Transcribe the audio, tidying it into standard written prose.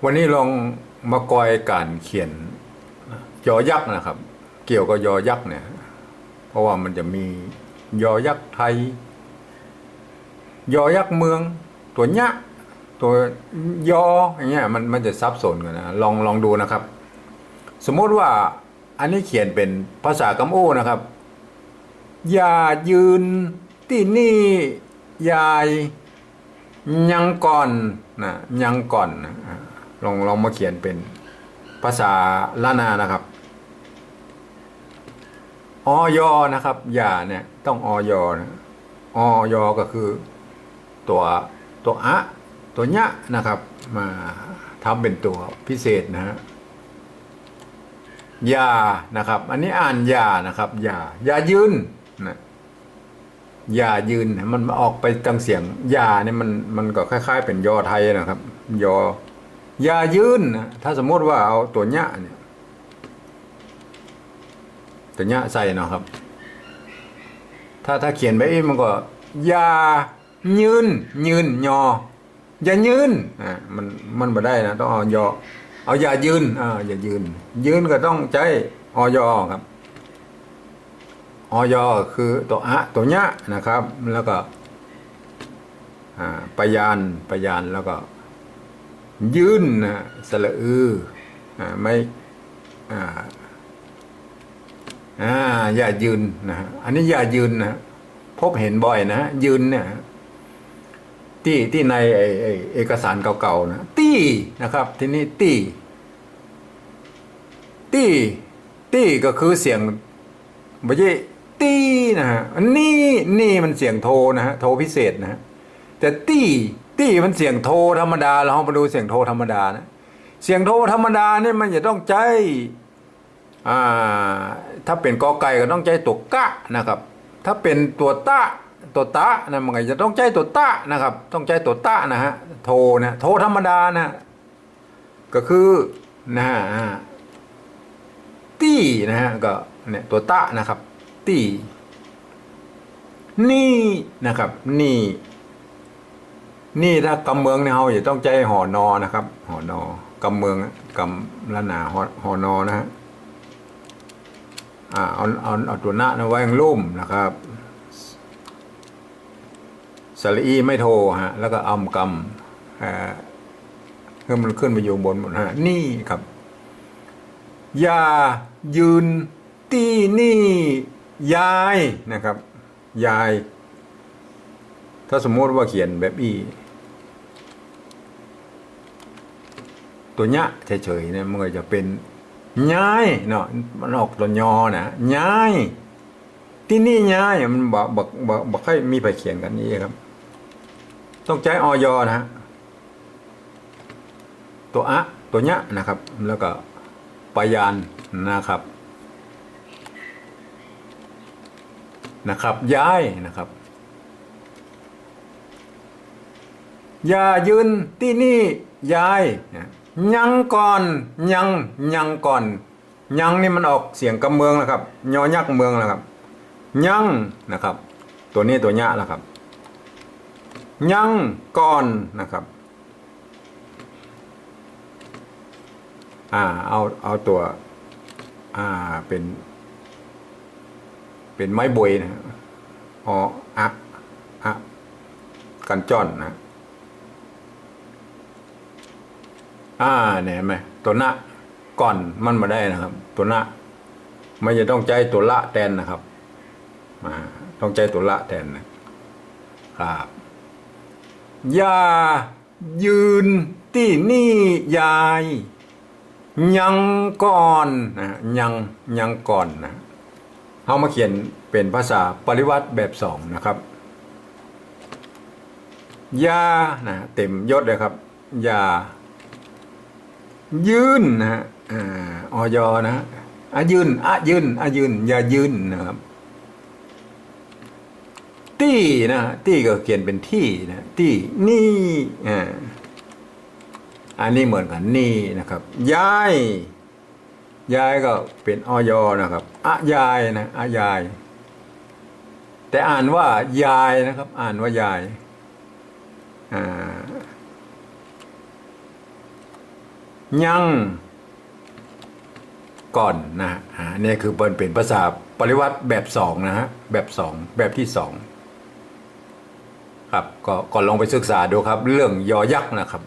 วันนี้ลองมากอยการเขียนยอยักษ์นะครับเกี่ยวกับยอยักษ์เนี่ยเพราะว่ามันจะมียอยักษ์ไทยยอยักษ์เมืองตัวเนี้ยตัวยออย่างเงี้ยมันจะซับซ้อนกันนะลองดูนะครับสมมติว่าอันนี้เขียนเป็นภาษากัมพูนะครับอย่ายืนที่นี่ยายยังก่อนนะยังก่อนนะลองมาเขียนเป็นภาษาล้านนานะครับอยนะครับอย่าเนี่ยต้องอยนะอยก็คือตัวอะตัวเนี้ยนะครับมาทำเป็นตัวพิเศษนะฮะยานะครับอันนี้อ่านยานะครับยายืนนะยายืนมันออกไปตังเสียงยาเนี่ยมันก็คล้ายๆเป็นยอไทยนะครับยายืนนะถ้าสมมติว่าเอาตัวเนี้ยเนี่ยตัวเนี้ยใส่นะครับถ้าเขียนไปเองมันก็ยายืนอย่ายืนมันไม่ได้นะต้องเอาเอาอย่ายืนอย่ายืนก็ต้องใช้ครับคือตัวตัวเนี้ยนะครับแล้วก็ปยานแล้วก็ยืนนะสระไม่อย่ายืนนะอันนี้อย่ายืนนะพบเห็นบ่อยนะยืนเนี่ยที่ในเอกสารเก่าๆนะตี้นะครับทีนี้ตี้ก็คือเสียงไม่ใช่ตี้นะฮะนี่มันเสียงโทนะฮะโทพิเศษนะฮะแต่ตี้มันเสียงโทธรรมดาเรามาดูเสียงโทธรรมดานะเสียงโทธรรมดาเนี่ยมันจะต้องใจถ้าเป็นกอไก่ก็ต้องใจตัวกะนะครับถ้าเป็นตัวตะนะมันก็จะต้องใจตัวตะนะครับต้องใจตัวตะนะฮะโทนะโทธรรมดานะก็คือนะฮะตี้นะฮะก็เนี่ยตัวตะนะครับตี้นี่นะครับนี่ถ้ากำเมืองเนี่ยเราจะต้องใจหอนอนะครับหอนอกำเมืองกำละนาหอนอนะฮะเอาตัวหน้าไว้ข้างลุ่มนะครับสระอีไม่โทฮะแล้วก็กำเพื่อมันขึ้นไปอยู่บนหมดฮะนี่ครับอย่ายืนที่นี่ยายนะครับยายถ้าสมมติว่าเขียนแบบตัวเนี้ยเฉยๆเนี่ยมันก็จะเป็นย้ายเนาะมันออกตัวยอนะย้ายที่นี่ย้ายมันบอกให้มีไปเขียนกันนี้ครับต้องใช้นะฮะตัวเนี้ยนะครับแล้วก็ปยานนะครับย้ายนะครับอย่ายืนที่นี่ยายยังก่อนยังก่อนยังนี่มันออกเสียงกำเมืองนะครับยอยักษ์เมืองนะครับยังนะครับตัวนี้ตัวเนี้ยนะครับยังก่อนนะครับเอาตัวเป็นไม้บวยนะกันจ้อนนะเนี่ยเห็นไหมตัวหน้าก่อนมันมาได้นะครับตัวหน้าไม่จะต้องใจตัวละแทนนะครับต้องใจตัวละแทนนะครับอย่ายืนที่นี่ยายยังก่อนนะยังก่อนนะเอามาเขียนเป็นภาษาปริวัติแบบสองนะครับอย่านะเต็มยศเลยครับอย่ายืนนะฮะนะยืนอย่ายืนนะครับตี้นะตี้ก็เขียนเป็นที่นะตี้นี่อันนี้เหมือนกันนี่นะครับยายก็เป็นนะครับยายนะยายแต่อ่านว่ายายนะครับอ่านว่ายาย ยังก่อนนะฮะนี่คือเป็นภาษาปริวัติแบบสองนะฮะแบบสองแบบที่สองครับก็ลองไปศึกษาดูครับเรื่องยอยักษ์นะครับ